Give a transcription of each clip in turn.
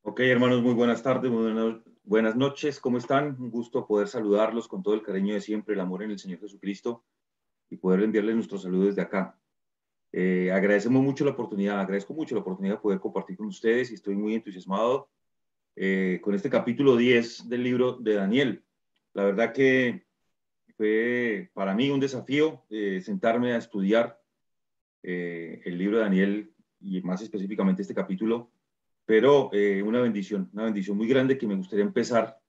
Ok, hermanos, muy buenas tardes, buenas noches, ¿cómo están? Un gusto poder saludarlos con todo el cariño de siempre, el amor en el Señor Jesucristo y poder enviarles nuestro saludo desde acá. Agradezco mucho la oportunidad de poder compartir con ustedes y estoy muy entusiasmado con este capítulo 10 del libro de Daniel. La verdad que fue para mí un desafío sentarme a estudiar el libro de Daniel y más específicamente este capítulo, pero una bendición muy grande que me gustaría empezar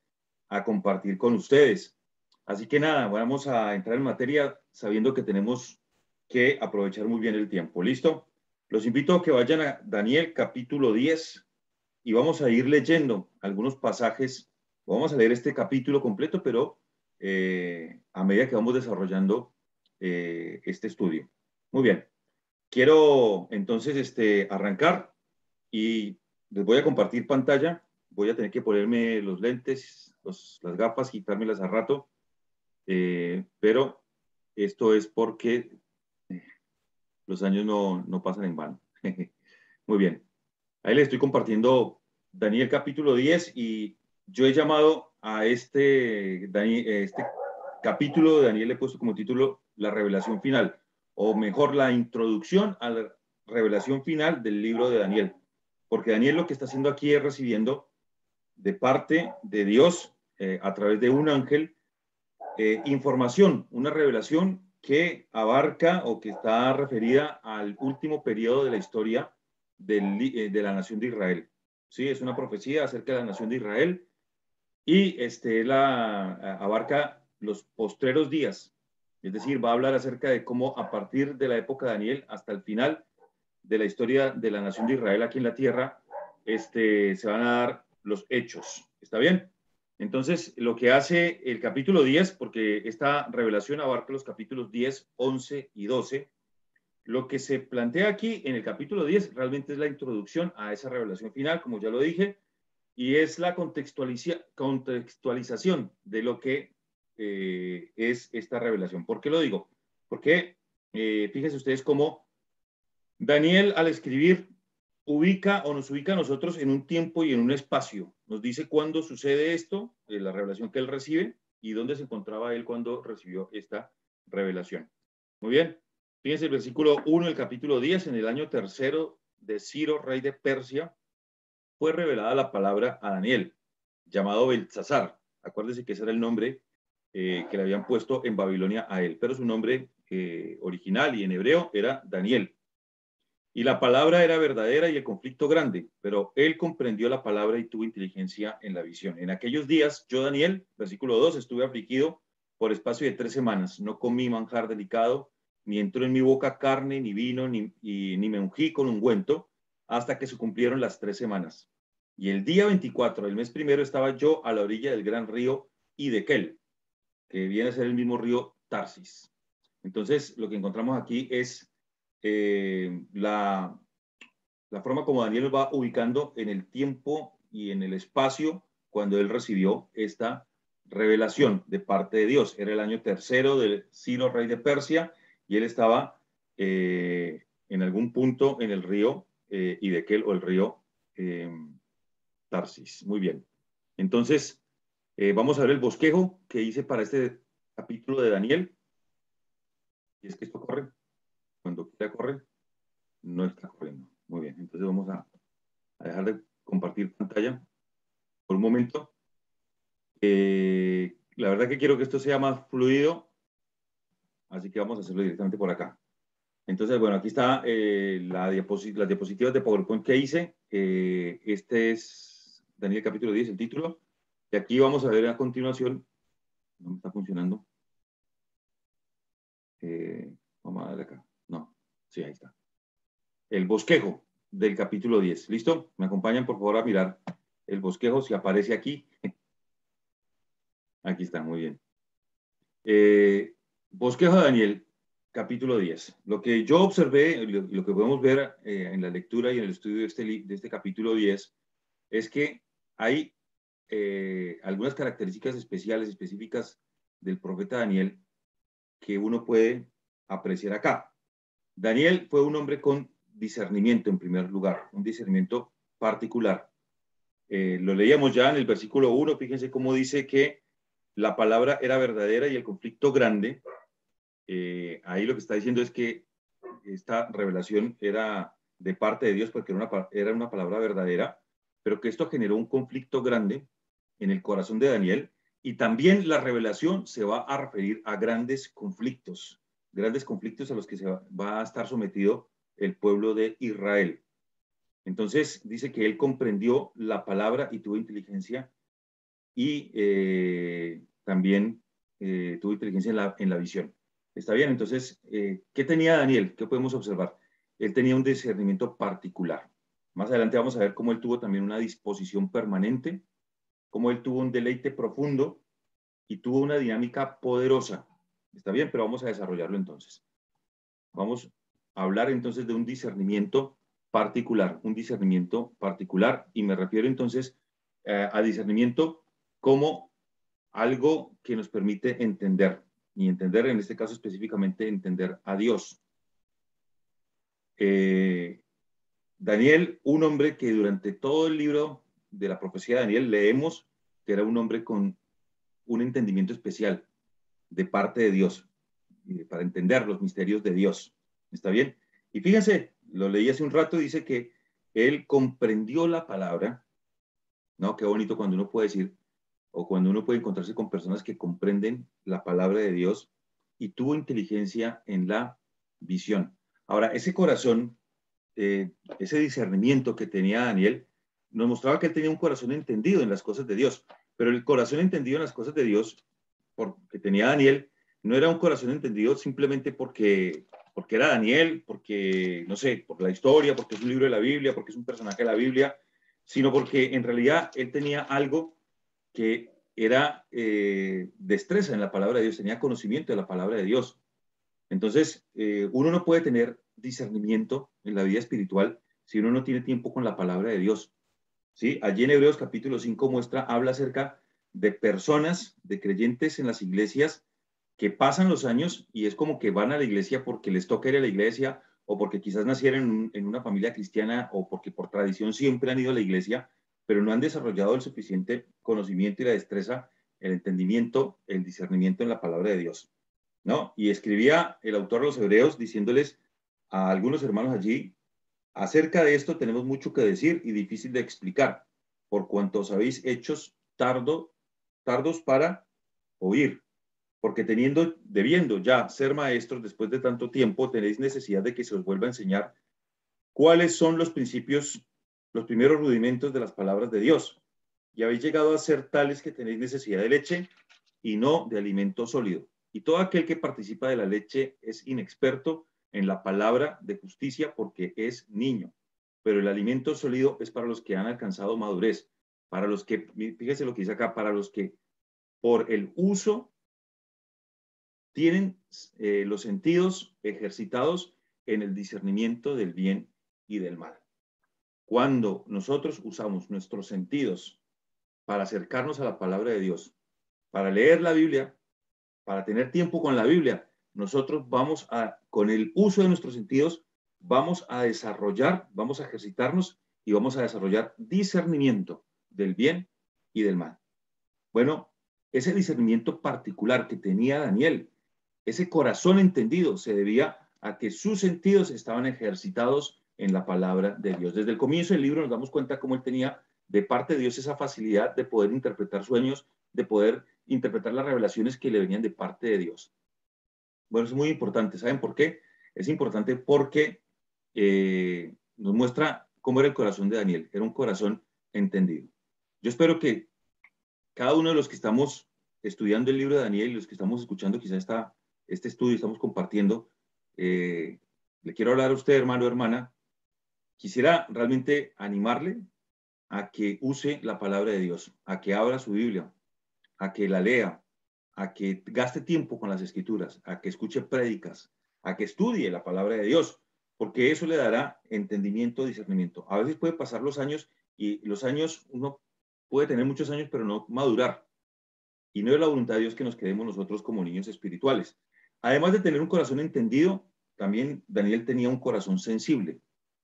a compartir con ustedes. Así que nada, vamos a entrar en materia sabiendo que tenemos que aprovechar muy bien el tiempo. ¿Listo? Los invito a que vayan a Daniel capítulo 10 y vamos a ir leyendo algunos pasajes. Vamos a leer este capítulo completo, pero a medida que vamos desarrollando este estudio. Muy bien. Quiero entonces arrancar y les voy a compartir pantalla. Voy a tener que ponerme los lentes, las gafas, quitármelas a rato, pero esto es porque los años no pasan en vano. Muy bien. Ahí les estoy compartiendo Daniel capítulo 10 y yo he llamado a este capítulo de Daniel, le he puesto como título La revelación final, o mejor, la introducción a la revelación final del libro de Daniel. Porque Daniel lo que está haciendo aquí es recibiendo de parte de Dios, a través de un ángel, información, una revelación que abarca o que está referida al último periodo de la historia de la nación de Israel. Sí, es una profecía acerca de la nación de Israel y abarca los postreros días. Es decir, va a hablar acerca de cómo a partir de la época de Daniel hasta el final de la historia de la nación de Israel aquí en la tierra, se van a dar los hechos. ¿Está bien? Entonces, lo que hace el capítulo 10, porque esta revelación abarca los capítulos 10, 11 y 12, lo que se plantea aquí en el capítulo 10 realmente es la introducción a esa revelación final, como ya lo dije, y es la contextualización de lo que es esta revelación. ¿Por qué lo digo? Porque fíjense ustedes cómo Daniel, al escribir, nos ubica a nosotros en un tiempo y en un espacio. Nos dice cuándo sucede esto, la revelación que él recibe, y dónde se encontraba él cuando recibió esta revelación. Muy bien. Fíjense el versículo 1 del capítulo 10. En el año tercero de Ciro, rey de Persia, fue revelada la palabra a Daniel, llamado Beltsasar. Acuérdense que ese era el nombre que le habían puesto en Babilonia a él, pero su nombre original y en hebreo era Daniel. Y la palabra era verdadera y el conflicto grande, pero él comprendió la palabra y tuvo inteligencia en la visión. En aquellos días, yo, Daniel, versículo 2, estuve afligido por espacio de 3 semanas. No comí manjar delicado, ni entró en mi boca carne, ni vino, ni me ungí con ungüento, hasta que se cumplieron las 3 semanas. Y el día 24 del mes primero estaba yo a la orilla del gran río Idekel, que viene a ser el mismo río Tarsis. Entonces, lo que encontramos aquí es eh, la, la forma como Daniel va ubicando en el tiempo y en el espacio cuando él recibió esta revelación de parte de Dios. Era el año tercero de Ciro, rey de Persia, y él estaba en algún punto en el río Idekel o el río eh, Tarsis. Muy bien. Entonces, vamos a ver el bosquejo que hice para este capítulo de Daniel. Y es que esto corre. Cuando quiera corre, no está corriendo. Muy bien. Entonces vamos a dejar de compartir pantalla por un momento. La verdad que quiero que esto sea más fluido, así que vamos a hacerlo directamente por acá. Entonces, bueno, aquí está las diapositivas de PowerPoint que hice. Este es Daniel capítulo 10, el título. Y aquí vamos a ver a continuación, no me está funcionando. Vamos a darle acá. No, sí, ahí está. El bosquejo del capítulo 10. ¿Listo? Me acompañan, por favor, a mirar el bosquejo, si aparece aquí. Aquí está, muy bien. Bosquejo de Daniel, capítulo 10. Lo que yo observé, lo que podemos ver en la lectura y en el estudio de este capítulo 10, es que hay algunas características especiales, específicas del profeta Daniel que uno puede apreciar acá. Daniel fue un hombre con discernimiento en primer lugar, un discernimiento particular. Lo leíamos ya en el versículo 1, fíjense cómo dice que la palabra era verdadera y el conflicto grande. Ahí lo que está diciendo es que esta revelación era de parte de Dios porque era una palabra verdadera, pero que esto generó un conflicto grande en el corazón de Daniel, y también la revelación se va a referir a grandes conflictos a los que se va a estar sometido el pueblo de Israel. Entonces dice que él comprendió la palabra y tuvo inteligencia, y también tuvo inteligencia en la visión. ¿Está bien? Entonces, ¿qué tenía Daniel? ¿Qué podemos observar? Él tenía un discernimiento particular. Más adelante vamos a ver cómo él tuvo también una disposición permanente, cómo él tuvo un deleite profundo y tuvo una dinámica poderosa. ¿Está bien? Pero vamos a desarrollarlo entonces. Vamos a hablar entonces de un discernimiento particular, y me refiero entonces a discernimiento como algo que nos permite entender, y entender en este caso específicamente entender a Dios. Daniel, un hombre que durante todo el libro de la profecía de Daniel leemos que era un hombre con un entendimiento especial de parte de Dios, para entender los misterios de Dios. ¿Está bien? Y fíjense, lo leí hace un rato, dice que él comprendió la palabra, ¿no? Qué bonito cuando uno puede decir, o cuando uno puede encontrarse con personas que comprenden la palabra de Dios, y tuvo inteligencia en la visión. Ahora, ese corazón, ese discernimiento que tenía Daniel, nos mostraba que él tenía un corazón entendido en las cosas de Dios, pero el corazón entendido en las cosas de Dios, porque tenía Daniel, no era un corazón entendido simplemente porque era Daniel, porque, no sé, por la historia, porque es un libro de la Biblia, porque es un personaje de la Biblia, sino porque en realidad él tenía algo que era destreza en la palabra de Dios, tenía conocimiento de la palabra de Dios. Entonces, uno no puede tener discernimiento en la vida espiritual si uno no tiene tiempo con la palabra de Dios. ¿Sí? Allí en Hebreos capítulo 5 habla acerca de personas, de creyentes en las iglesias, que pasan los años y es como que van a la iglesia porque les toca ir a la iglesia, o porque quizás nacieron en una familia cristiana, o porque por tradición siempre han ido a la iglesia, pero no han desarrollado el suficiente conocimiento y la destreza, el entendimiento, el discernimiento en la palabra de Dios, ¿no? Y escribía el autor de los Hebreos diciéndoles a algunos hermanos allí: acerca de esto tenemos mucho que decir y difícil de explicar, por cuanto os habéis hechos tardos para oír, porque debiendo ya ser maestros después de tanto tiempo, tenéis necesidad de que se os vuelva a enseñar cuáles son los principios, los primeros rudimentos de las palabras de Dios. Y habéis llegado a ser tales que tenéis necesidad de leche y no de alimento sólido. Y todo aquel que participa de la leche es inexperto en la palabra de justicia, porque es niño. Pero el alimento sólido es para los que han alcanzado madurez, para los que, fíjese lo que dice acá, para los que por el uso tienen los sentidos ejercitados en el discernimiento del bien y del mal. Cuando nosotros usamos nuestros sentidos para acercarnos a la palabra de Dios, para leer la Biblia, para tener tiempo con la Biblia, nosotros con el uso de nuestros sentidos, vamos a desarrollar, vamos a ejercitarnos y vamos a desarrollar discernimiento del bien y del mal. Bueno, ese discernimiento particular que tenía Daniel, ese corazón entendido, se debía a que sus sentidos estaban ejercitados en la palabra de Dios. Desde el comienzo del libro nos damos cuenta cómo él tenía de parte de Dios esa facilidad de poder interpretar sueños, de poder interpretar las revelaciones que le venían de parte de Dios. Bueno, es muy importante. ¿Saben por qué? Es importante porque nos muestra cómo era el corazón de Daniel. Era un corazón entendido. Yo espero que cada uno de los que estamos estudiando el libro de Daniel y los que estamos escuchando quizás este estudio, estamos compartiendo, le quiero hablar a usted, hermano o hermana. Quisiera realmente animarle a que use la palabra de Dios, a que abra su Biblia, a que la lea, a que gaste tiempo con las escrituras, a que escuche prédicas, a que estudie la palabra de Dios, porque eso le dará entendimiento, discernimiento. A veces puede pasar los años, y los años, uno puede tener muchos años, pero no madurar. Y no es la voluntad de Dios que nos quedemos nosotros como niños espirituales. Además de tener un corazón entendido, también Daniel tenía un corazón sensible.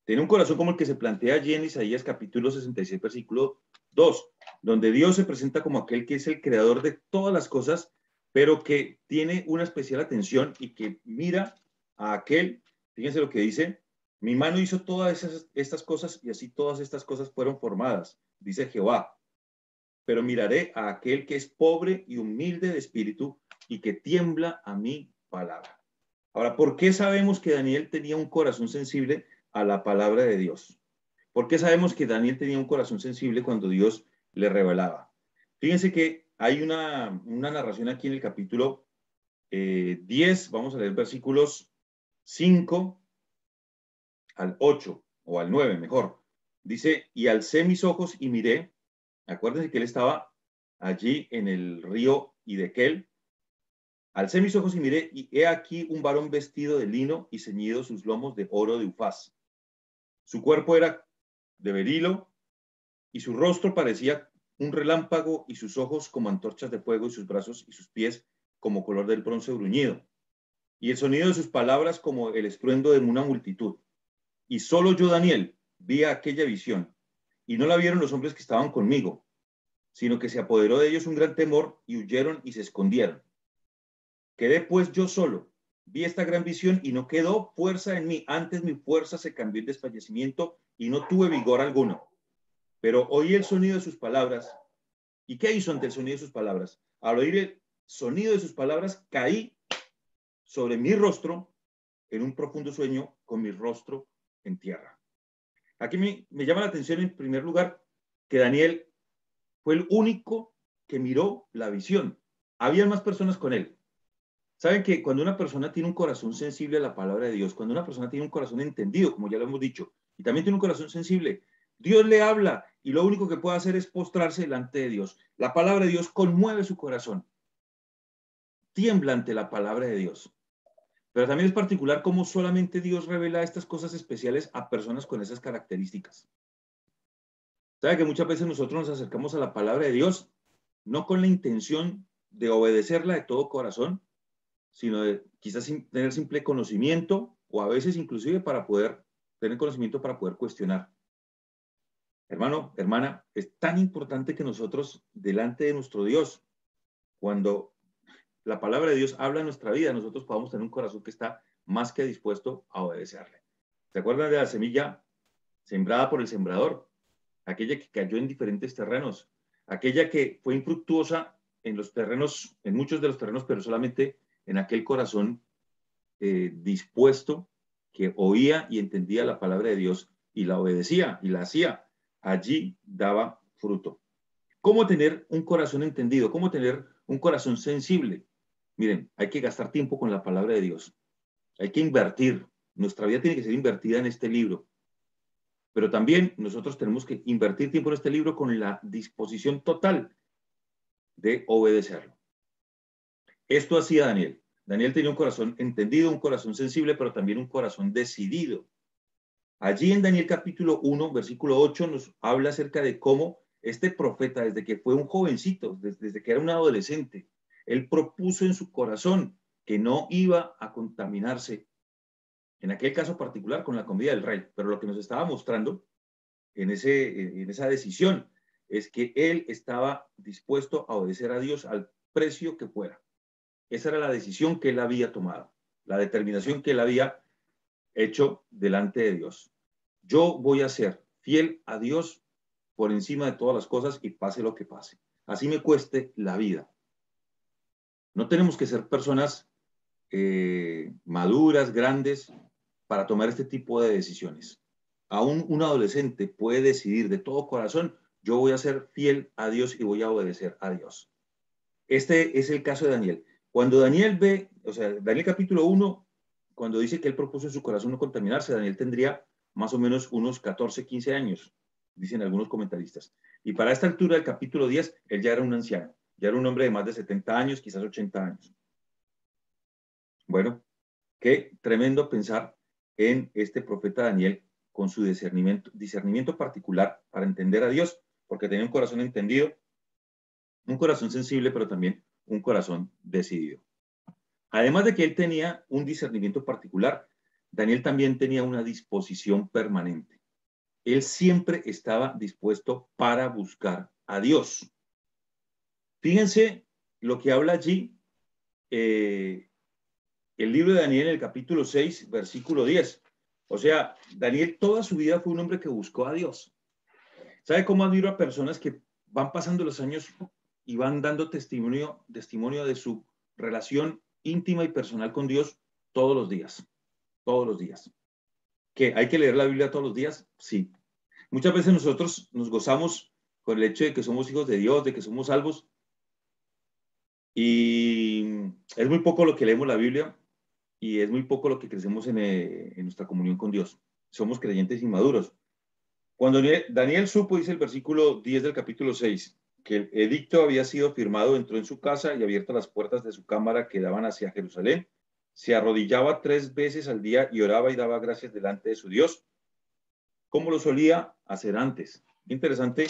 Tenía un corazón como el que se plantea allí en Isaías capítulo 66, versículo 2, donde Dios se presenta como aquel que es el creador de todas las cosas, pero que tiene una especial atención y que mira a aquel, fíjense lo que dice, mi mano hizo todas estas cosas y así todas estas cosas fueron formadas, dice Jehová, pero miraré a aquel que es pobre y humilde de espíritu y que tiembla a mi palabra. Ahora, ¿por qué sabemos que Daniel tenía un corazón sensible a la palabra de Dios? ¿Por qué sabemos que Daniel tenía un corazón sensible cuando Dios le revelaba? Fíjense que hay una narración aquí en el capítulo 10, vamos a leer versículos 5 al 8 o al 9 mejor. Dice, y alcé mis ojos y miré, acuérdense que él estaba allí en el río Hidekel. Alcé mis ojos y miré, y he aquí un varón vestido de lino y ceñido sus lomos de oro de Ufaz. Su cuerpo era de berilo, y su rostro parecía un relámpago, y sus ojos como antorchas de fuego, y sus brazos y sus pies como color del bronce bruñido. Y el sonido de sus palabras como el estruendo de una multitud. Y solo yo, Daniel, vi aquella visión, y no la vieron los hombres que estaban conmigo, sino que se apoderó de ellos un gran temor, y huyeron y se escondieron. Quedé pues yo solo, vi esta gran visión y no quedó fuerza en mí, antes mi fuerza se cambió en desfallecimiento y no tuve vigor alguno. Pero oí el sonido de sus palabras. ¿Y qué hizo ante el sonido de sus palabras? Al oír el sonido de sus palabras, caí sobre mi rostro en un profundo sueño con mi rostro en tierra. Aquí me llama la atención en primer lugar que Daniel fue el único que miró la visión. Había más personas con él. Saben que cuando una persona tiene un corazón sensible a la palabra de Dios, cuando una persona tiene un corazón entendido, como ya lo hemos dicho, y también tiene un corazón sensible, Dios le habla y lo único que puede hacer es postrarse delante de Dios. La palabra de Dios conmueve su corazón, tiembla ante la palabra de Dios. Pero también es particular cómo solamente Dios revela estas cosas especiales a personas con esas características. Sabe que muchas veces nosotros nos acercamos a la palabra de Dios no con la intención de obedecerla de todo corazón, sino de quizás tener simple conocimiento o a veces inclusive para poder tener conocimiento para poder cuestionar. Hermano, hermana, es tan importante que nosotros delante de nuestro Dios, cuando la palabra de Dios habla en nuestra vida, nosotros podamos tener un corazón que está más que dispuesto a obedecerle. ¿Se acuerdan de la semilla sembrada por el sembrador? Aquella que cayó en diferentes terrenos, aquella que fue infructuosa en los terrenos, en muchos de los terrenos, pero solamente en aquel corazón dispuesto que oía y entendía la palabra de Dios y la obedecía y la hacía. Allí daba fruto. ¿Cómo tener un corazón entendido? ¿Cómo tener un corazón sensible? Miren, hay que gastar tiempo con la palabra de Dios. Hay que invertir. Nuestra vida tiene que ser invertida en este libro. Pero también nosotros tenemos que invertir tiempo en este libro con la disposición total de obedecerlo. Esto hacía Daniel. Daniel tenía un corazón entendido, un corazón sensible, pero también un corazón decidido. Allí en Daniel capítulo 1, versículo 8, nos habla acerca de cómo este profeta, desde que fue un jovencito, desde que era un adolescente, él propuso en su corazón que no iba a contaminarse, en aquel caso particular, con la comida del rey. Pero lo que nos estaba mostrando en esa decisión es que él estaba dispuesto a obedecer a Dios al precio que fuera. Esa era la decisión que él había tomado, la determinación que él había hecho delante de Dios. Yo voy a ser fiel a Dios por encima de todas las cosas y pase lo que pase. Así me cueste la vida. No tenemos que ser personas maduras, grandes, para tomar este tipo de decisiones. Aún un adolescente puede decidir de todo corazón, yo voy a ser fiel a Dios y voy a obedecer a Dios. Este es el caso de Daniel. Cuando Daniel ve, o sea, Daniel capítulo 1, cuando dice que él propuso en su corazón no contaminarse, Daniel tendría más o menos unos 14, 15 años, dicen algunos comentaristas. Y para esta altura del capítulo 10, él ya era un anciano, ya era un hombre de más de 70 años, quizás 80 años. Bueno, qué tremendo pensar en este profeta Daniel con su discernimiento particular para entender a Dios, porque tenía un corazón entendido, un corazón sensible, pero también un corazón decidido. Además de que él tenía un discernimiento particular, Daniel también tenía una disposición permanente. Él siempre estaba dispuesto para buscar a Dios. Fíjense lo que habla allí el libro de Daniel en el capítulo 6, versículo 10. O sea, Daniel toda su vida fue un hombre que buscó a Dios. ¿Sabe cómo admiro a personas que van pasando los años y van dando testimonio de su relación íntima y personal con Dios todos los días? Todos los días. ¿Qué? ¿Hay que leer la Biblia todos los días? Sí. Muchas veces nosotros nos gozamos con el hecho de que somos hijos de Dios, de que somos salvos, y es muy poco lo que leemos la Biblia y es muy poco lo que crecemos en nuestra comunión con Dios. Somos creyentes inmaduros. Cuando Daniel supo, dice el versículo 10 del capítulo 6, que el edicto había sido firmado, entró en su casa y abiertas las puertas de su cámara que daban hacia Jerusalén, se arrodillaba 3 veces al día y oraba y daba gracias delante de su Dios, como lo solía hacer antes. Interesante,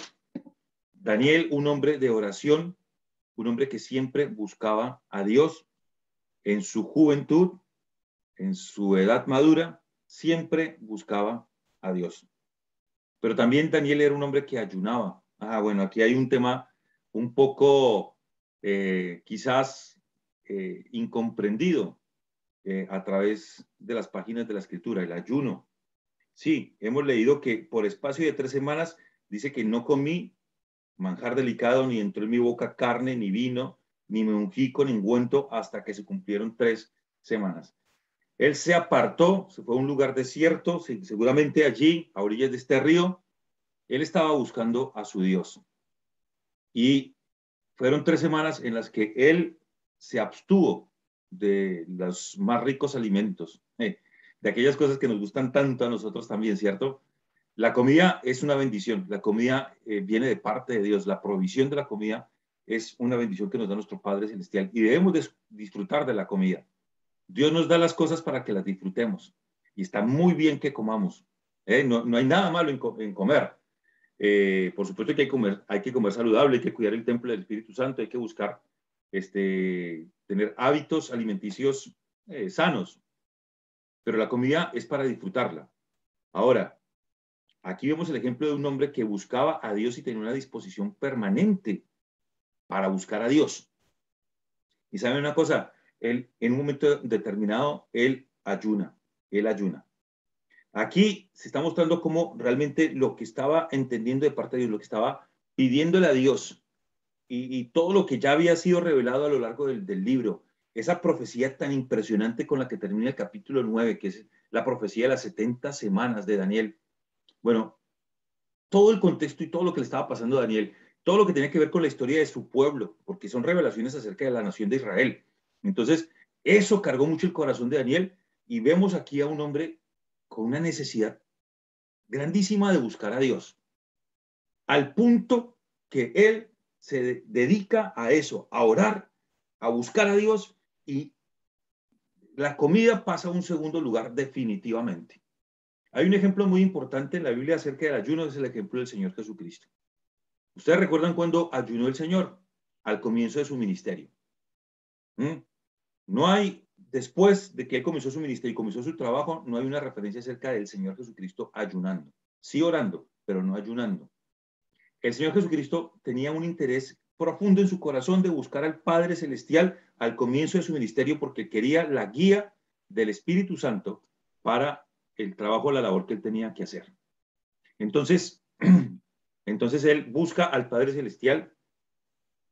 Daniel, un hombre de oración, un hombre que siempre buscaba a Dios en su juventud, en su edad madura, siempre buscaba a Dios. Pero también Daniel era un hombre que ayunaba. Bueno, aquí hay un tema un poco quizás incomprendido a través de las páginas de la Escritura, el ayuno. Sí, hemos leído que por espacio de 3 semanas dice que no comí manjar delicado, ni entró en mi boca carne, ni vino, ni me ungí con ungüento hasta que se cumplieron 3 semanas. Él se apartó, se fue a un lugar desierto, seguramente allí, a orillas de este río, él estaba buscando a su Dios. Y fueron 3 semanas en las que él se abstuvo de los más ricos alimentos, de aquellas cosas que nos gustan tanto a nosotros también, ¿cierto? La comida es una bendición, la comida viene de parte de Dios, la provisión de la comida es una bendición que nos da nuestro Padre Celestial y debemos disfrutar de la comida. Dios nos da las cosas para que las disfrutemos y está muy bien que comamos. No hay nada malo en comer. Por supuesto que hay que comer saludable, hay que cuidar el templo del Espíritu Santo, hay que buscar tener hábitos alimenticios sanos, pero la comida es para disfrutarla. Ahora, aquí vemos el ejemplo de un hombre que buscaba a Dios y tenía una disposición permanente para buscar a Dios. Y saben una cosa, él en un momento determinado, él ayuna. Aquí se está mostrando cómo realmente lo que estaba entendiendo de parte de Dios, lo que estaba pidiéndole a Dios y todo lo que ya había sido revelado a lo largo del libro, esa profecía tan impresionante con la que termina el capítulo 9, que es la profecía de las 70 semanas de Daniel. Bueno, todo el contexto y todo lo que le estaba pasando a Daniel, todo lo que tenía que ver con la historia de su pueblo, porque son revelaciones acerca de la nación de Israel. Entonces, eso cargó mucho el corazón de Daniel y vemos aquí a un hombre con una necesidad grandísima de buscar a Dios, al punto que él se dedica a eso, a orar, a buscar a Dios y la comida pasa a un segundo lugar definitivamente. Hay un ejemplo muy importante en la Biblia acerca del ayuno, es el ejemplo del Señor Jesucristo. ¿Ustedes recuerdan cuando ayunó el Señor? Al comienzo de su ministerio. No hay, después de que él comenzó su ministerio y comenzó su trabajo, no hay una referencia acerca del Señor Jesucristo ayunando. Sí orando, pero no ayunando. El Señor Jesucristo tenía un interés profundo en su corazón de buscar al Padre Celestial al comienzo de su ministerio porque quería la guía del Espíritu Santo para el trabajo, la labor que él tenía que hacer. Entonces él busca al Padre Celestial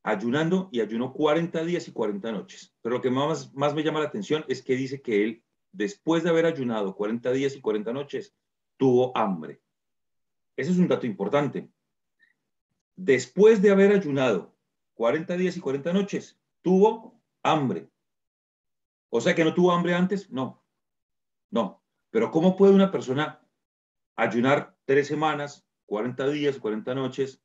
ayunando y ayunó 40 días y 40 noches. Pero lo que más me llama la atención es que dice que él, después de haber ayunado 40 días y 40 noches, tuvo hambre. Ese es un dato importante. Después de haber ayunado 40 días y 40 noches, tuvo hambre. O sea que no tuvo hambre antes, no. Pero ¿cómo puede una persona ayunar 3 semanas, 40 días, 40 noches,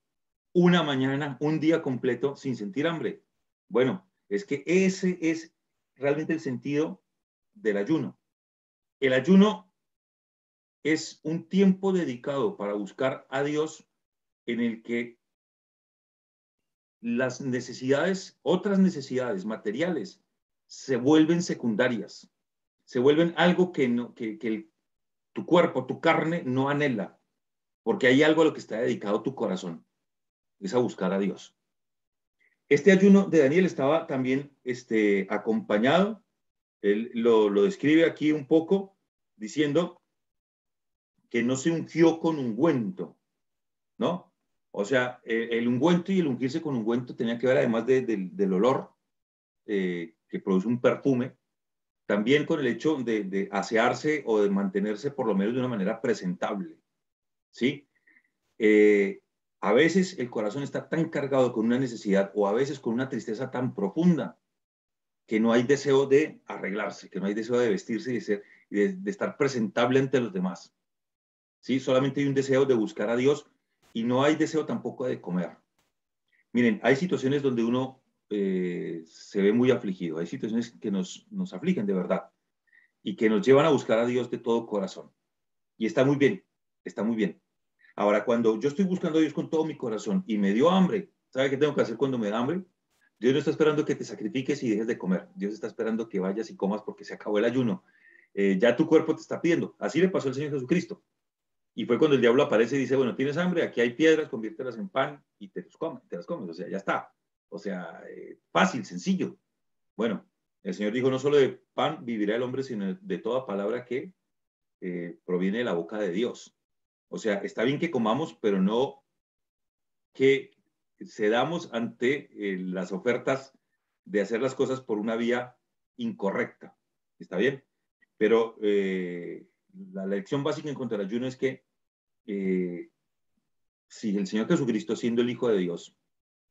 una mañana, un día completo sin sentir hambre? Bueno, es que ese es realmente el sentido del ayuno. El ayuno es un tiempo dedicado para buscar a Dios en el que las necesidades, otras necesidades materiales, se vuelven secundarias, se vuelven algo que tu cuerpo, tu carne no anhela, porque hay algo a lo que está dedicado tu corazón, es a buscar a Dios. Este ayuno de Daniel estaba también acompañado, él lo describe aquí un poco, diciendo que no se ungió con ungüento, ¿no? O sea, el ungüento y el ungirse con ungüento tenía que ver, además del olor que produce un perfume, también con el hecho de asearse o de mantenerse por lo menos de una manera presentable, ¿sí? A veces el corazón está tan cargado con una necesidad o a veces con una tristeza tan profunda que no hay deseo de arreglarse, que no hay deseo de vestirse y de estar presentable ante los demás, ¿sí? Solamente hay un deseo de buscar a Dios y no hay deseo tampoco de comer. Miren, hay situaciones donde uno se ve muy afligido, hay situaciones que nos afligen de verdad y que nos llevan a buscar a Dios de todo corazón. Y está muy bien, está muy bien. Ahora, cuando yo estoy buscando a Dios con todo mi corazón y me dio hambre, ¿sabe qué tengo que hacer cuando me da hambre? Dios no está esperando que te sacrifiques y dejes de comer. Dios está esperando que vayas y comas porque se acabó el ayuno. Ya tu cuerpo te está pidiendo. Así le pasó al Señor Jesucristo. Y fue cuando el diablo aparece y dice, bueno, tienes hambre, aquí hay piedras, conviértelas en pan y te las comes. O sea, ya está. O sea, fácil, sencillo. Bueno, el Señor dijo, no solo de pan vivirá el hombre, sino de toda palabra que proviene de la boca de Dios. O sea, está bien que comamos, pero no que cedamos ante las ofertas de hacer las cosas por una vía incorrecta. ¿Está bien? Pero la lección básica en cuanto al ayuno es que si el Señor Jesucristo, siendo el Hijo de Dios,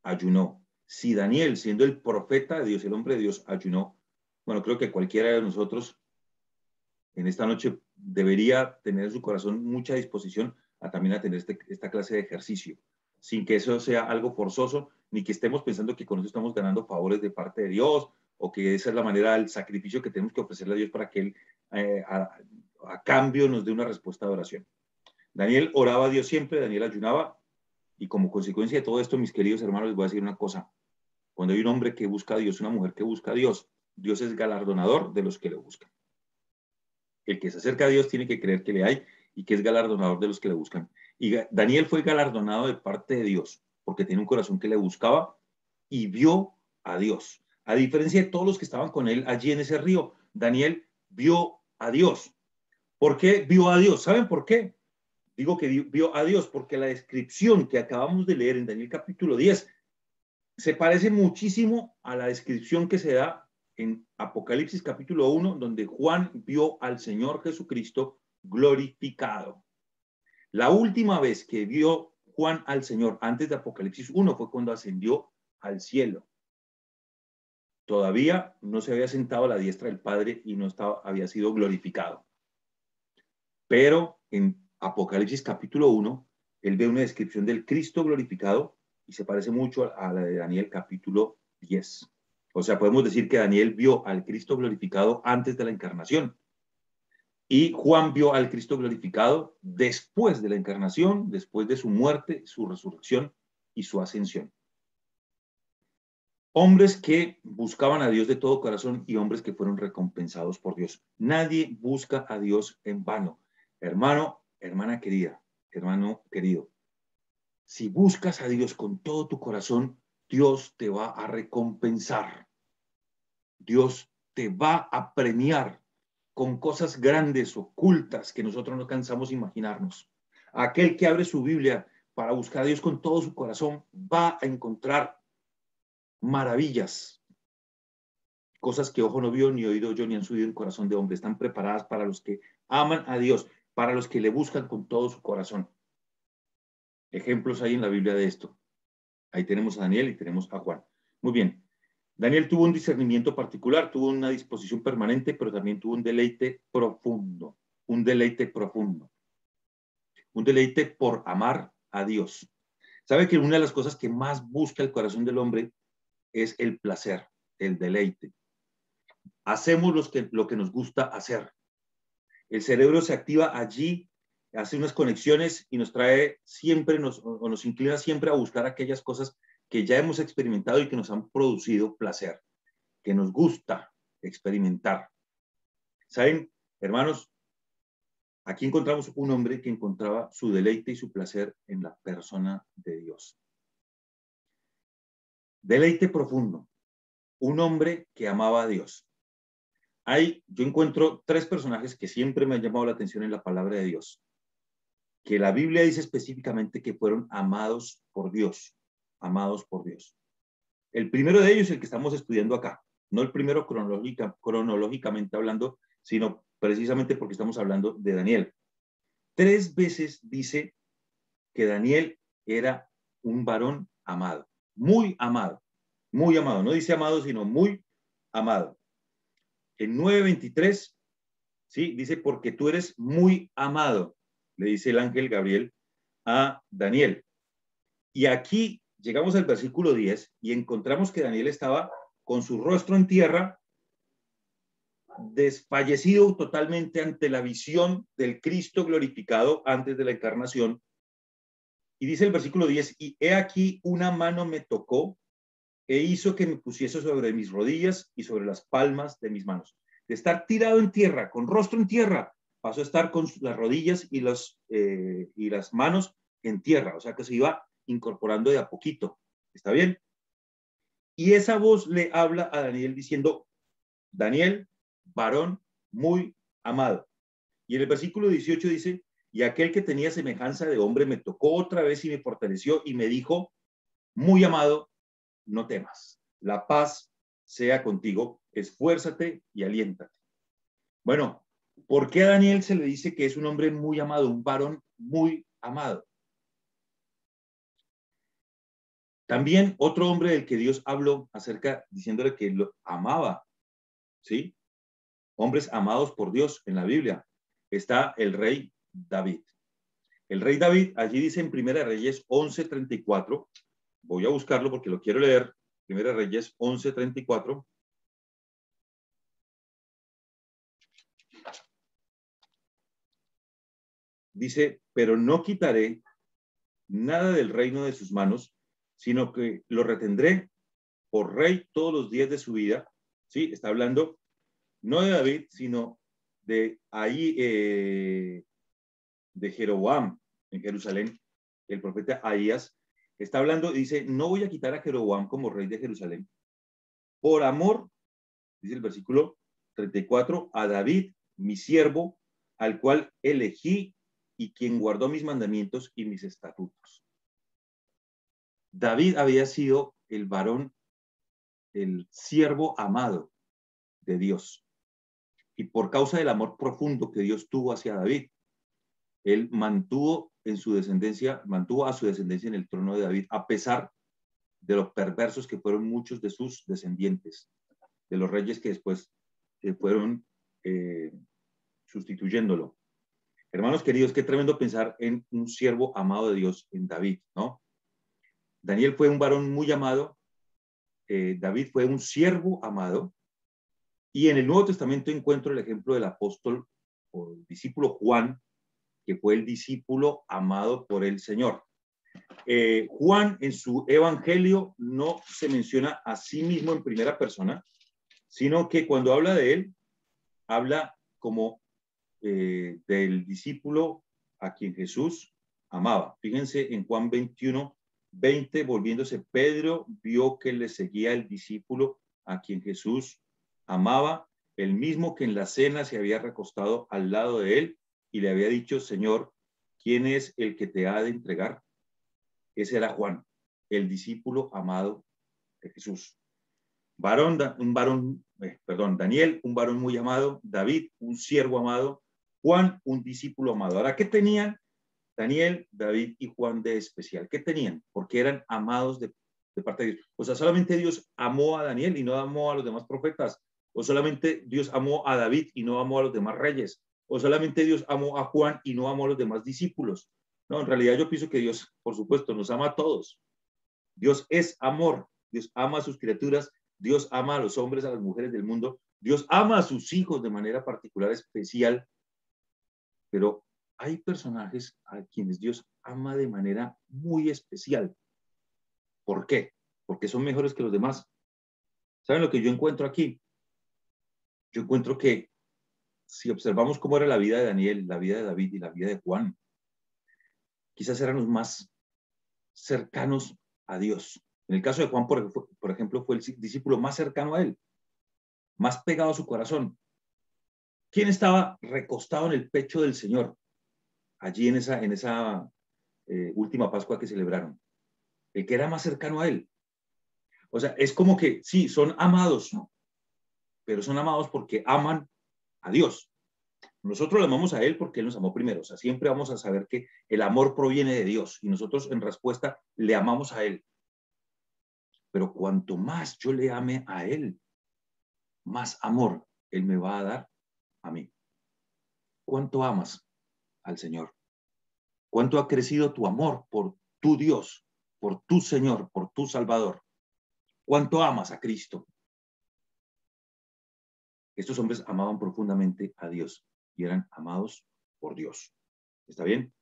ayunó, si Daniel, siendo el profeta de Dios, el hombre de Dios, ayunó, bueno, creo que cualquiera de nosotros en esta noche debería tener en su corazón mucha disposición a también a tener esta clase de ejercicio, sin que eso sea algo forzoso, ni que estemos pensando que con eso estamos ganando favores de parte de Dios, o que esa es la manera del sacrificio que tenemos que ofrecerle a Dios para que Él a cambio nos dé una respuesta de oración. Daniel oraba a Dios siempre, Daniel ayunaba, y como consecuencia de todo esto, mis queridos hermanos, les voy a decir una cosa. Cuando hay un hombre que busca a Dios, una mujer que busca a Dios, Dios es galardonador de los que lo buscan. El que se acerca a Dios tiene que creer que le hay y que es galardonador de los que le buscan. Y Daniel fue galardonado de parte de Dios porque tiene un corazón que le buscaba y vio a Dios. A diferencia de todos los que estaban con él allí en ese río, Daniel vio a Dios. ¿Por qué vio a Dios? ¿Saben por qué? Digo que vio a Dios porque la descripción que acabamos de leer en Daniel capítulo 10 se parece muchísimo a la descripción que se da en Apocalipsis capítulo 1, donde Juan vio al Señor Jesucristo glorificado. La última vez que vio Juan al Señor antes de Apocalipsis 1 fue cuando ascendió al cielo. Todavía no se había sentado a la diestra del Padre y no había sido glorificado. Pero en Apocalipsis capítulo 1, él ve una descripción del Cristo glorificado y se parece mucho a la de Daniel capítulo 10. O sea, podemos decir que Daniel vio al Cristo glorificado antes de la encarnación y Juan vio al Cristo glorificado después de la encarnación, después de su muerte, su resurrección y su ascensión. Hombres que buscaban a Dios de todo corazón y hombres que fueron recompensados por Dios. Nadie busca a Dios en vano. Hermano, hermana querida, hermano querido, si buscas a Dios con todo tu corazón, Dios te va a recompensar. Dios te va a premiar con cosas grandes, ocultas, que nosotros no cansamos de imaginarnos. Aquel que abre su Biblia para buscar a Dios con todo su corazón va a encontrar maravillas, cosas que ojo no vio, ni oído yo, ni han subido en corazón de hombre. Están preparadas para los que aman a Dios, para los que le buscan con todo su corazón. Ejemplos hay en la Biblia de esto. Ahí tenemos a Daniel y tenemos a Juan. Muy bien. Daniel tuvo un discernimiento particular, tuvo una disposición permanente, pero también tuvo un deleite profundo. Un deleite profundo. Un deleite por amar a Dios. ¿Sabe que una de las cosas que más busca el corazón del hombre es el placer, el deleite? Hacemos lo que nos gusta hacer. El cerebro se activa allí, hace unas conexiones y nos trae siempre, nos inclina siempre a buscar aquellas cosas que ya hemos experimentado y que nos han producido placer, que nos gusta experimentar. ¿Saben, hermanos? Aquí encontramos un hombre que encontraba su deleite y su placer en la persona de Dios. Deleite profundo. Un hombre que amaba a Dios. Yo encuentro tres personajes que siempre me han llamado la atención en la palabra de Dios, que la Biblia dice específicamente que fueron amados por Dios, amados por Dios. El primero de ellos es el que estamos estudiando acá, no el primero cronológicamente hablando, sino precisamente porque estamos hablando de Daniel. 3 veces dice que Daniel era un varón amado, muy amado, muy amado. No dice amado, sino muy amado. En 9:23, ¿sí? Dice, porque tú eres muy amado, le dice el ángel Gabriel a Daniel. Y aquí llegamos al versículo 10 y encontramos que Daniel estaba con su rostro en tierra, desfallecido totalmente ante la visión del Cristo glorificado antes de la encarnación. Y dice el versículo 10, y he aquí una mano me tocó e hizo que me pusiese sobre mis rodillas y sobre las palmas de mis manos. De estar tirado en tierra, con rostro en tierra, pasó a estar con las rodillas y las manos en tierra, o sea que se iba incorporando de a poquito. ¿Está bien? Y esa voz le habla a Daniel diciendo, Daniel, varón muy amado. Y en el versículo 18 dice, y aquel que tenía semejanza de hombre me tocó otra vez y me fortaleció y me dijo, muy amado, no temas, la paz sea contigo, esfuérzate y aliéntate. Bueno, ¿por qué a Daniel se le dice que es un hombre muy amado, un varón muy amado? También otro hombre del que Dios habló acerca, diciéndole que lo amaba, ¿sí? Hombres amados por Dios en la Biblia. Está el rey David. El rey David, allí dice en Primera Reyes 11:34, voy a buscarlo porque lo quiero leer, Primera Reyes 11:34. Dice, pero no quitaré nada del reino de sus manos, sino que lo retendré por rey todos los días de su vida. Sí, está hablando no de David, sino de ahí, de Jeroboam en Jerusalén, el profeta Ahías está hablando, dice, no voy a quitar a Jeroboam como rey de Jerusalén, por amor, dice el versículo 34, a David, mi siervo, al cual elegí y quien guardó mis mandamientos y mis estatutos. David había sido el varón, el siervo amado de Dios. Y por causa del amor profundo que Dios tuvo hacia David, él mantuvo a su descendencia en el trono de David, a pesar de los perversos que fueron muchos de sus descendientes, de los reyes que después fueron sustituyéndolo. Hermanos queridos, qué tremendo pensar en un siervo amado de Dios, en David, ¿no? Daniel fue un varón muy amado, David fue un siervo amado, y en el Nuevo Testamento encuentro el ejemplo del apóstol o el discípulo Juan, que fue el discípulo amado por el Señor. Juan en su evangelio no se menciona a sí mismo en primera persona, sino que cuando habla de él, habla como del discípulo a quien Jesús amaba. Fíjense en Juan 21:20, volviéndose Pedro, vio que le seguía el discípulo a quien Jesús amaba, el mismo que en la cena se había recostado al lado de él y le había dicho, Señor, ¿quién es el que te ha de entregar? Ese era Juan, el discípulo amado de Jesús. Daniel, un varón muy amado, David, un siervo amado, Juan, un discípulo amado. Ahora, ¿qué tenían Daniel, David y Juan de especial? ¿Qué tenían? Porque eran amados de parte de Dios. O sea, solamente Dios amó a Daniel y no amó a los demás profetas. O solamente Dios amó a David y no amó a los demás reyes. O solamente Dios amó a Juan y no amó a los demás discípulos. No, en realidad yo pienso que Dios, por supuesto, nos ama a todos. Dios es amor. Dios ama a sus criaturas. Dios ama a los hombres, a las mujeres del mundo. Dios ama a sus hijos de manera particular, especial. Pero hay personajes a quienes Dios ama de manera muy especial. ¿Por qué? Porque son mejores que los demás. ¿Saben lo que yo encuentro aquí? Yo encuentro que si observamos cómo era la vida de Daniel, la vida de David y la vida de Juan, quizás eran los más cercanos a Dios. En el caso de Juan, por ejemplo, fue el discípulo más cercano a él, más pegado a su corazón. ¿Quién estaba recostado en el pecho del Señor allí en esa última Pascua que celebraron? El que era más cercano a él. O sea, es como que sí, son amados, ¿no? Pero son amados porque aman a Dios. Nosotros le amamos a Él porque Él nos amó primero. O sea, siempre vamos a saber que el amor proviene de Dios y nosotros en respuesta le amamos a Él. Pero cuanto más yo le ame a Él, más amor Él me va a dar a mí. ¿Cuánto amas al Señor? ¿Cuánto ha crecido tu amor por tu Dios, por tu Señor, por tu Salvador? ¿Cuánto amas a Cristo? Estos hombres amaban profundamente a Dios y eran amados por Dios. ¿Está bien?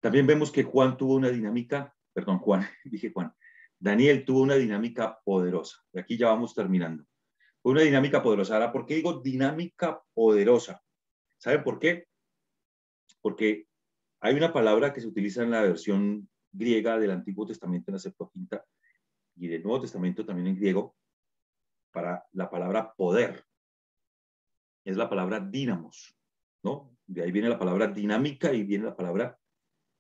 También vemos que Juan tuvo una dinámica, perdón, Juan, dije Juan, Daniel tuvo una dinámica poderosa. Y aquí ya vamos terminando. Fue una dinámica poderosa. Ahora, ¿por qué digo dinámica poderosa? ¿Saben por qué? Porque hay una palabra que se utiliza en la versión griega del Antiguo Testamento, en la Septuaginta, y del Nuevo Testamento también en griego, para la palabra poder. Es la palabra dínamos, ¿no? De ahí viene la palabra dinámica y viene la palabra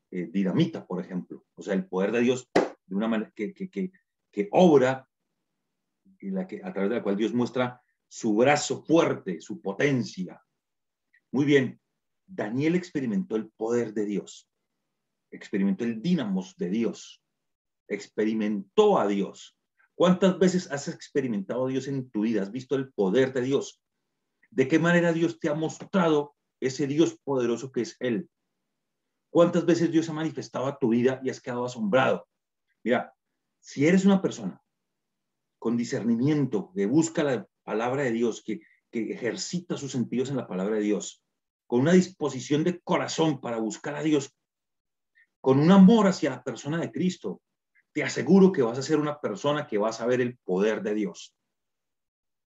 dinamita, por ejemplo. O sea, el poder de Dios de una manera que obra a través de la cual Dios muestra su brazo fuerte, su potencia. Muy bien, Daniel experimentó el poder de Dios, experimentó el dínamos de Dios, experimentó a Dios. ¿Cuántas veces has experimentado a Dios en tu vida? ¿Has visto el poder de Dios? ¿De qué manera Dios te ha mostrado ese Dios poderoso que es Él? ¿Cuántas veces Dios ha manifestado a tu vida y has quedado asombrado? Mira, si eres una persona con discernimiento, que busca la palabra de Dios, que ejercita sus sentidos en la palabra de Dios, con una disposición de corazón para buscar a Dios, con un amor hacia la persona de Cristo, te aseguro que vas a ser una persona que vas a ver el poder de Dios.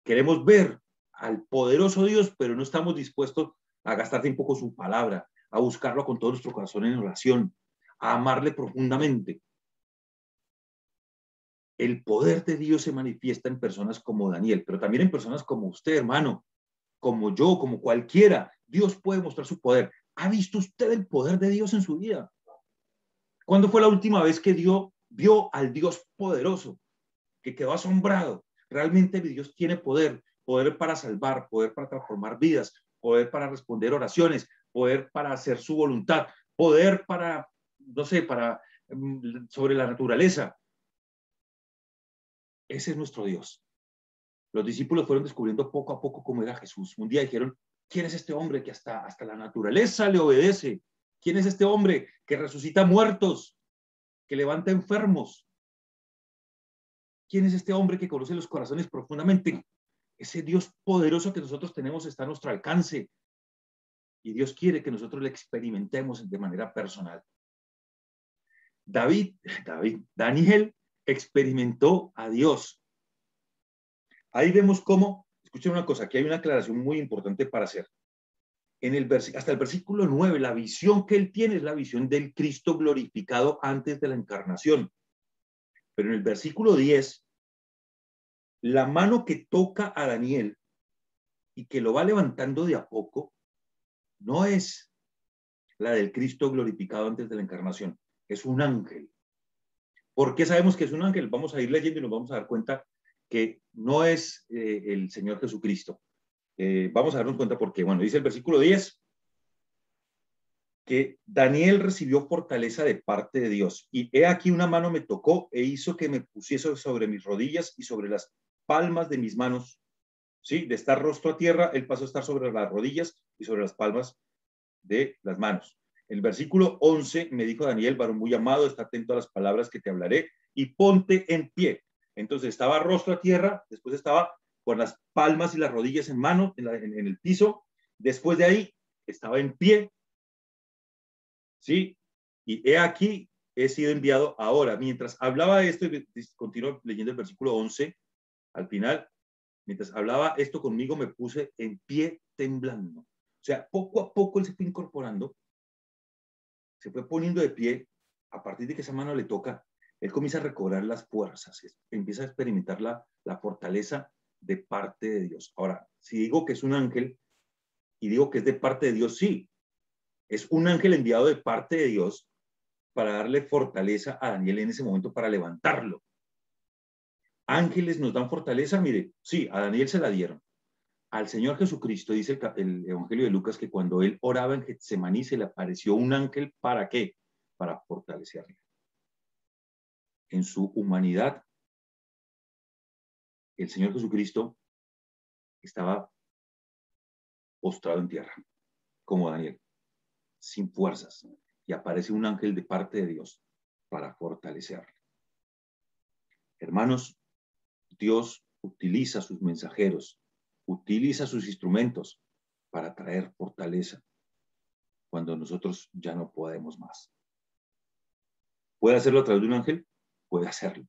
Queremos ver al poderoso Dios, pero no estamos dispuestos a gastar tiempo con su palabra, a buscarlo con todo nuestro corazón en oración, a amarle profundamente. El poder de Dios se manifiesta en personas como Daniel, pero también en personas como usted, hermano, como yo, como cualquiera. Dios puede mostrar su poder. ¿Ha visto usted el poder de Dios en su vida? ¿Cuándo fue la última vez que vio al Dios poderoso, que quedó asombrado? Realmente Dios tiene poder, poder para salvar, poder para transformar vidas, poder para responder oraciones, poder para hacer su voluntad, poder para, no sé, sobre la naturaleza. Ese es nuestro Dios. Los discípulos fueron descubriendo poco a poco cómo era Jesús. Un día dijeron, ¿quién es este hombre que hasta la naturaleza le obedece? ¿Quién es este hombre que resucita muertos, que levanta enfermos? ¿Quién es este hombre que conoce los corazones profundamente? Ese Dios poderoso que nosotros tenemos está a nuestro alcance y Dios quiere que nosotros le experimentemos de manera personal. Daniel experimentó a Dios. Ahí vemos cómo, escuchen una cosa, aquí hay una aclaración muy importante para hacer. Hasta el versículo 9, la visión que él tiene es la visión del Cristo glorificado antes de la encarnación. Pero en el versículo 10, la mano que toca a Daniel y que lo va levantando de a poco, no es la del Cristo glorificado antes de la encarnación, es un ángel. ¿Por qué sabemos que es un ángel? Vamos a ir leyendo y nos vamos a dar cuenta que no es el Señor Jesucristo. Vamos a darnos cuenta porque, bueno, dice el versículo 10, que Daniel recibió fortaleza de parte de Dios. Y he aquí una mano me tocó e hizo que me pusiese sobre mis rodillas y sobre las palmas de mis manos. ¿Sí? De estar rostro a tierra, él pasó a estar sobre las rodillas y sobre las palmas de las manos. El versículo 11 me dijo Daniel, varón muy amado, está atento a las palabras que te hablaré y ponte en pie. Entonces estaba rostro a tierra, después estaba con las palmas y las rodillas en mano, en el piso. Después de ahí estaba en pie, ¿sí? Y he aquí, he sido enviado ahora. Mientras hablaba de esto, y continúo leyendo el versículo 11, al final, mientras hablaba esto conmigo, me puse en pie temblando. O sea, poco a poco él se fue incorporando, se fue poniendo de pie. A partir de que esa mano le toca, él comienza a recobrar las fuerzas, empieza a experimentar la fortaleza de parte de Dios. Ahora, si digo que es un ángel y digo que es de parte de Dios, sí, es un ángel enviado de parte de Dios para darle fortaleza a Daniel en ese momento, para levantarlo. Ángeles nos dan fortaleza, mire, sí, a Daniel se la dieron. Al Señor Jesucristo, dice el Evangelio de Lucas, que cuando él oraba en Getsemaní se le apareció un ángel, ¿para qué? Para fortalecerle. En su humanidad, el Señor Jesucristo estaba postrado en tierra, como Daniel, sin fuerzas, y aparece un ángel de parte de Dios para fortalecerle. Hermanos, Dios utiliza sus mensajeros, utiliza sus instrumentos para traer fortaleza cuando nosotros ya no podemos más. ¿Puede hacerlo a través de un ángel? Puede hacerlo.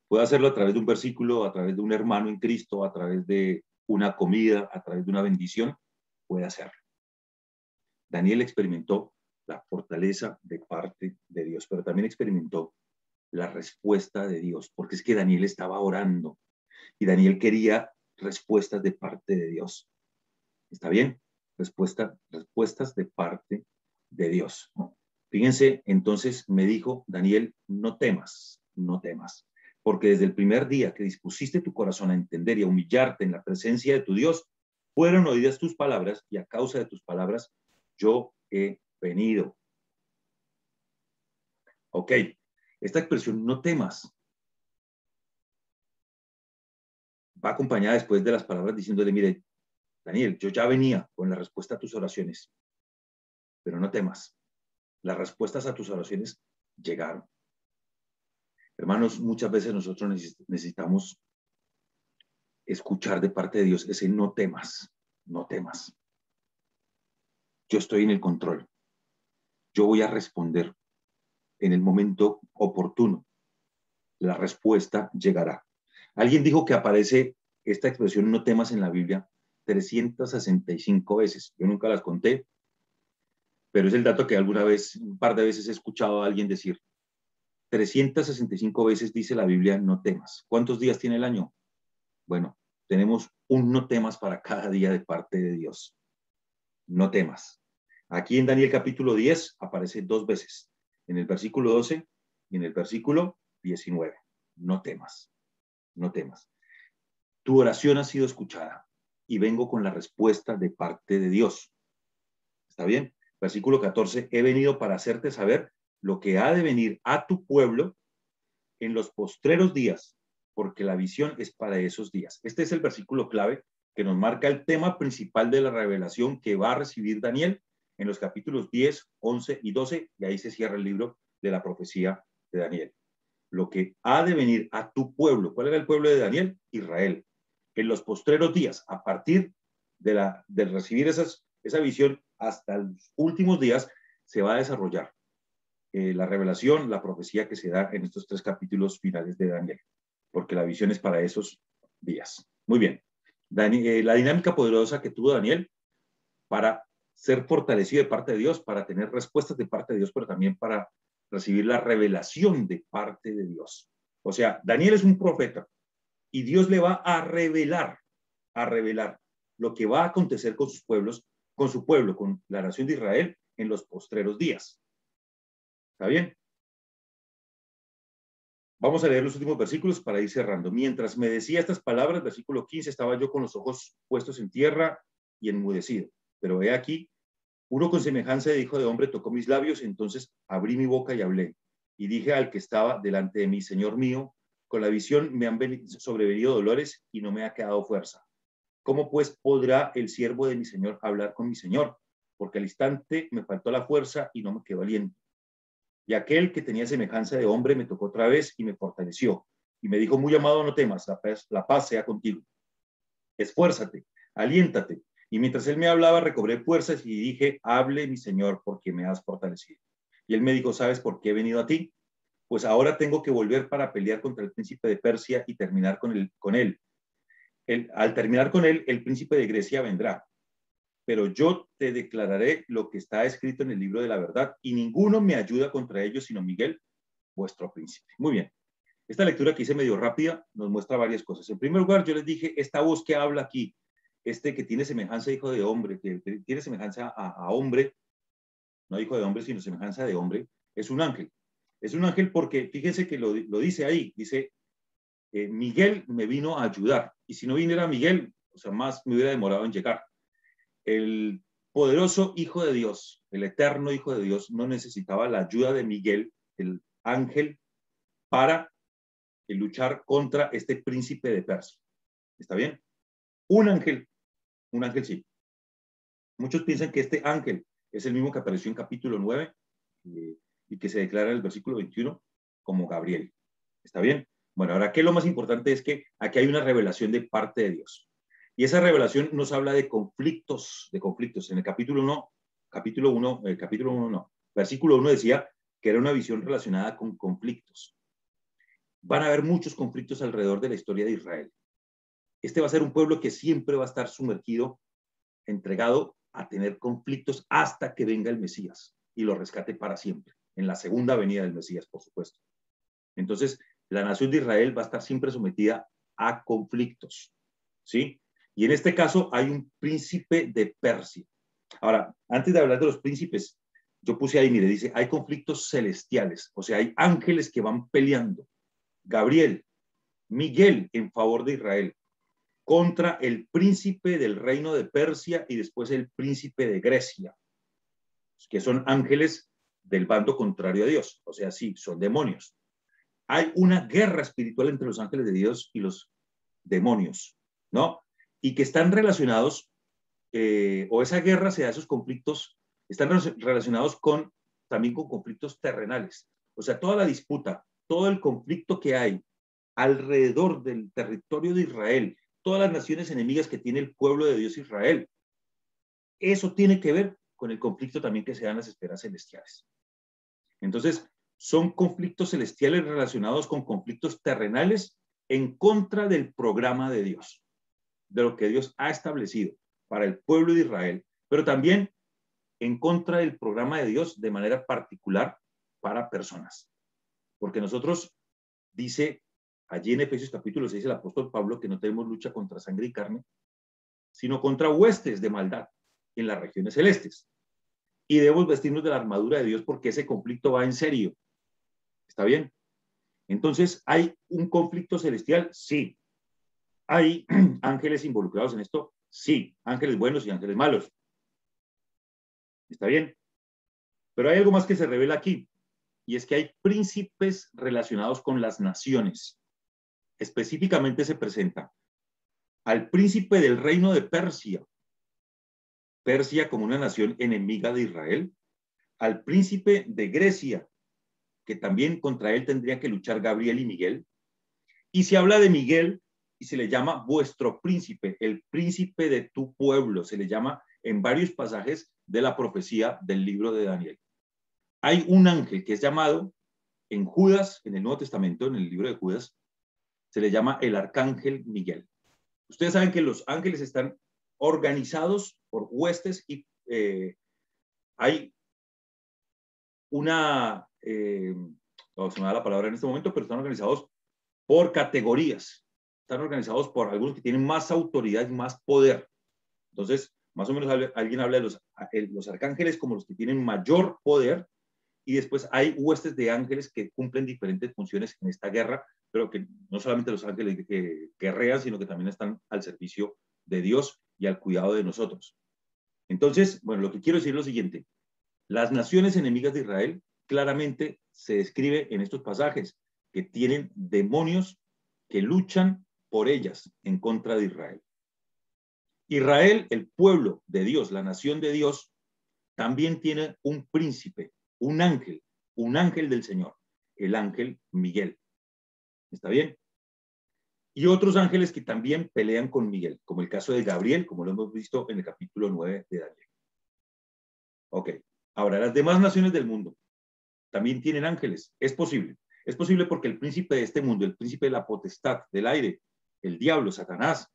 Puede hacerlo a través de un versículo, a través de un hermano en Cristo, a través de una comida, a través de una bendición. Puede hacerlo. Daniel experimentó la fortaleza de parte de Dios, pero también experimentó la respuesta de Dios, porque es que Daniel estaba orando y Daniel quería respuestas de parte de Dios. ¿Está bien? Respuestas de parte de Dios. Fíjense, entonces me dijo Daniel, no temas, no temas, porque desde el primer día que dispusiste tu corazón a entender y a humillarte en la presencia de tu Dios, fueron oídas tus palabras y a causa de tus palabras yo he venido. Ok, esta expresión no temas va acompañada después de las palabras diciéndole, mire, Daniel, yo ya venía con la respuesta a tus oraciones, pero no temas. Las respuestas a tus oraciones llegaron. Hermanos, muchas veces nosotros necesitamos escuchar de parte de Dios ese no temas, no temas. Yo estoy en el control. Yo voy a responder en el momento oportuno. La respuesta llegará. Alguien dijo que aparece esta expresión no temas en la Biblia 365 veces. Yo nunca las conté, pero es el dato que alguna vez, un par de veces he escuchado a alguien decir. 365 veces dice la Biblia no temas. ¿Cuántos días tiene el año? Bueno, tenemos un no temas para cada día de parte de Dios. No temas. Aquí en Daniel capítulo 10 aparece 2 veces, en el versículo 12 y en el versículo 19. No temas, no temas. Tu oración ha sido escuchada y vengo con la respuesta de parte de Dios. ¿Está bien? Versículo 14, he venido para hacerte saber lo que ha de venir a tu pueblo en los postreros días, porque la visión es para esos días. Este es el versículo clave que nos marca el tema principal de la revelación que va a recibir Daniel en los capítulos 10, 11 y 12, y ahí se cierra el libro de la profecía de Daniel. Lo que ha de venir a tu pueblo. ¿Cuál era el pueblo de Daniel? Israel. En los postreros días, a partir de recibir esa visión hasta los últimos días, se va a desarrollar la revelación, la profecía que se da en estos 3 capítulos finales de Daniel, porque la visión es para esos días. Muy bien. La dinámica poderosa que tuvo Daniel para ser fortalecido de parte de Dios, para tener respuestas de parte de Dios, pero también para recibir la revelación de parte de Dios. O sea, Daniel es un profeta y Dios le va a revelar lo que va a acontecer con sus pueblos, con su pueblo, con la nación de Israel en los postreros días. ¿Está bien? Vamos a leer los últimos versículos para ir cerrando. Mientras me decía estas palabras, versículo 15, estaba yo con los ojos puestos en tierra y enmudecido. Pero he aquí, uno con semejanza de hijo de hombre tocó mis labios, entonces abrí mi boca y hablé. Y dije al que estaba delante de mí, Señor mío, con la visión me han sobrevenido dolores y no me ha quedado fuerza. ¿Cómo pues podrá el siervo de mi Señor hablar con mi Señor? Porque al instante me faltó la fuerza y no me quedó aliento. Y aquel que tenía semejanza de hombre me tocó otra vez y me fortaleció. Y me dijo, muy amado, no temas, la paz sea contigo. Esfuérzate, aliéntate. Y mientras él me hablaba, recobré fuerzas y dije, hable mi Señor, porque me has fortalecido. Y él me dijo, ¿sabes por qué he venido a ti? Pues ahora tengo que volver para pelear contra el príncipe de Persia y terminar con él. al terminar con él, el príncipe de Grecia vendrá. Pero yo te declararé lo que está escrito en el libro de la verdad, y ninguno me ayuda contra ellos, sino Miguel, vuestro príncipe. Muy bien. Esta lectura que hice medio rápida nos muestra varias cosas. En primer lugar, yo les dije, esta voz que habla aquí, que tiene semejanza de hijo de hombre, que tiene semejanza a hombre, no hijo de hombre, sino semejanza de hombre, es un ángel. Es un ángel porque, fíjense que lo dice ahí, dice, Miguel me vino a ayudar, y si no viniera Miguel, o sea, más me hubiera demorado en llegar. El poderoso Hijo de Dios, el eterno Hijo de Dios, no necesitaba la ayuda de Miguel, el ángel, para luchar contra este príncipe de Persia. ¿Está bien? Un ángel sí. Muchos piensan que este ángel es el mismo que apareció en capítulo 9 y que se declara en el versículo 21 como Gabriel. ¿Está bien? Bueno, ahora, ¿qué es lo más importante? Es que aquí hay una revelación de parte de Dios. Y esa revelación nos habla de conflictos. En el capítulo 1 no, versículo 1 decía que era una visión relacionada con conflictos. Van a haber muchos conflictos alrededor de la historia de Israel. Este va a ser un pueblo que siempre va a estar sumergido, entregado a tener conflictos hasta que venga el Mesías y lo rescate para siempre, en la segunda venida del Mesías, por supuesto. Entonces, la nación de Israel va a estar siempre sometida a conflictos, ¿sí? Y en este caso hay un príncipe de Persia. Ahora, antes de hablar de los príncipes, yo puse ahí, mire, dice, hay conflictos celestiales, o sea, hay ángeles que van peleando. Gabriel, Miguel en favor de Israel, contra el príncipe del reino de Persia y después el príncipe de Grecia, que son ángeles del bando contrario a Dios, o sea, sí, son demonios. Hay una guerra espiritual entre los ángeles de Dios y los demonios, ¿no? Y que están relacionados, o esa guerra se da, esos conflictos, están relacionados también con conflictos terrenales. O sea, toda la disputa, todo el conflicto que hay alrededor del territorio de Israel, todas las naciones enemigas que tiene el pueblo de Dios Israel, eso tiene que ver con el conflicto también que se da en las esferas celestiales. Entonces, son conflictos celestiales relacionados con conflictos terrenales en contra del programa de Dios, de lo que Dios ha establecido para el pueblo de Israel, pero también en contra del programa de Dios de manera particular para personas. Porque nosotros, dice allí en Efesios capítulo 6 el apóstol Pablo, que no tenemos lucha contra sangre y carne, sino contra huestes de maldad en las regiones celestes. Y debemos vestirnos de la armadura de Dios porque ese conflicto va en serio. ¿Está bien? Entonces, ¿hay un conflicto celestial? Sí. ¿Hay ángeles involucrados en esto? Sí. Ángeles buenos y ángeles malos. ¿Está bien? Pero hay algo más que se revela aquí, y es que hay príncipes relacionados con las naciones. Específicamente se presenta al príncipe del reino de Persia, Persia como una nación enemiga de Israel, al príncipe de Grecia, que también contra él tendría que luchar Gabriel y Miguel, y se habla de Miguel y se le llama vuestro príncipe, el príncipe de tu pueblo, se le llama en varios pasajes de la profecía del libro de Daniel. Hay un ángel que es llamado en Judas, en el Nuevo Testamento, en el libro de Judas, se le llama el arcángel Miguel. Ustedes saben que los ángeles están organizados por huestes y hay una, no se me da la palabra en este momento, pero están organizados por categorías, están organizados por algunos que tienen más autoridad y más poder. Entonces, más o menos alguien habla de los arcángeles como los que tienen mayor poder, y después hay huestes de ángeles que cumplen diferentes funciones en esta guerra, pero que no solamente los ángeles que guerrean, sino que también están al servicio de Dios y al cuidado de nosotros. Entonces, bueno, lo que quiero decir es lo siguiente. Las naciones enemigas de Israel claramente se describe en estos pasajes que tienen demonios que luchan por ellas en contra de Israel. Israel, el pueblo de Dios, la nación de Dios, también tiene un príncipe, un ángel del Señor, el ángel Miguel. ¿Está bien? Y otros ángeles que también pelean con Miguel, como el caso de Gabriel, como lo hemos visto en el capítulo 9 de Daniel. Ok, ahora las demás naciones del mundo también tienen ángeles. Es posible porque el príncipe de este mundo, el príncipe de la potestad del aire, el diablo, Satanás,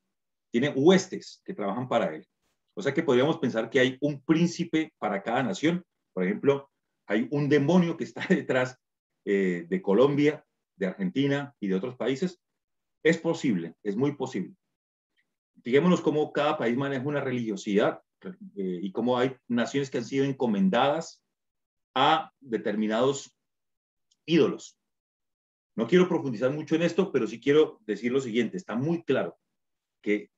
tiene huestes que trabajan para él. O sea que podríamos pensar que hay un príncipe para cada nación. Por ejemplo, hay un demonio que está detrás de Colombia, de Argentina y de otros países. Es posible, es muy posible. Fijémonos cómo cada país maneja una religiosidad y cómo hay naciones que han sido encomendadas a determinados ídolos. No quiero profundizar mucho en esto, pero sí quiero decir lo siguiente. Está muy claro que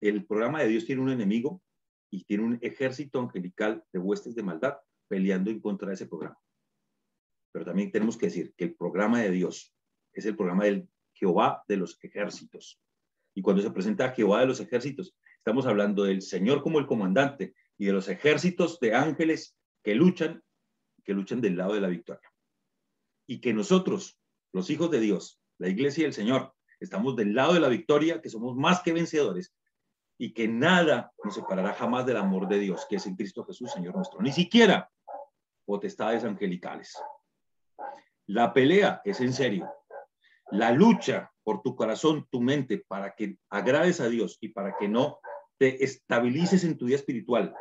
el programa de Dios tiene un enemigo y tiene un ejército angelical de huestes de maldad peleando en contra de ese programa. Pero también tenemos que decir que el programa de Dios es el programa del Jehová de los ejércitos. Y cuando se presenta a Jehová de los ejércitos, estamos hablando del Señor como el comandante y de los ejércitos de ángeles que luchan del lado de la victoria. Y que nosotros, los hijos de Dios, la iglesia del Señor, estamos del lado de la victoria, que somos más que vencedores y que nada nos separará jamás del amor de Dios, que es en Cristo Jesús, Señor nuestro. Ni siquiera potestades angelicales. La pelea es en serio. La lucha por tu corazón, tu mente, para que agrades a Dios y para que no te estabilices en tu vida espiritual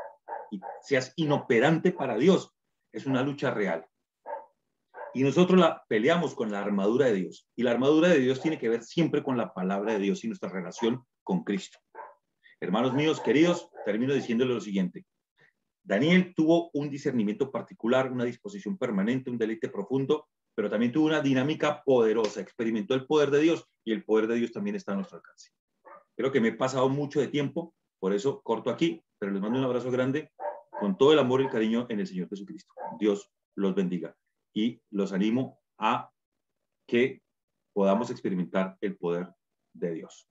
y seas inoperante para Dios, es una lucha real. Y nosotros la peleamos con la armadura de Dios. Y la armadura de Dios tiene que ver siempre con la palabra de Dios y nuestra relación con Cristo. Hermanos míos queridos, termino diciéndole lo siguiente. Daniel tuvo un discernimiento particular, una disposición permanente, un deleite profundo, pero también tuvo una dinámica poderosa, experimentó el poder de Dios y el poder de Dios también está a nuestro alcance. Creo que me he pasado mucho de tiempo, por eso corto aquí, pero les mando un abrazo grande con todo el amor y el cariño en el Señor Jesucristo. Dios los bendiga y los animo a que podamos experimentar el poder de Dios.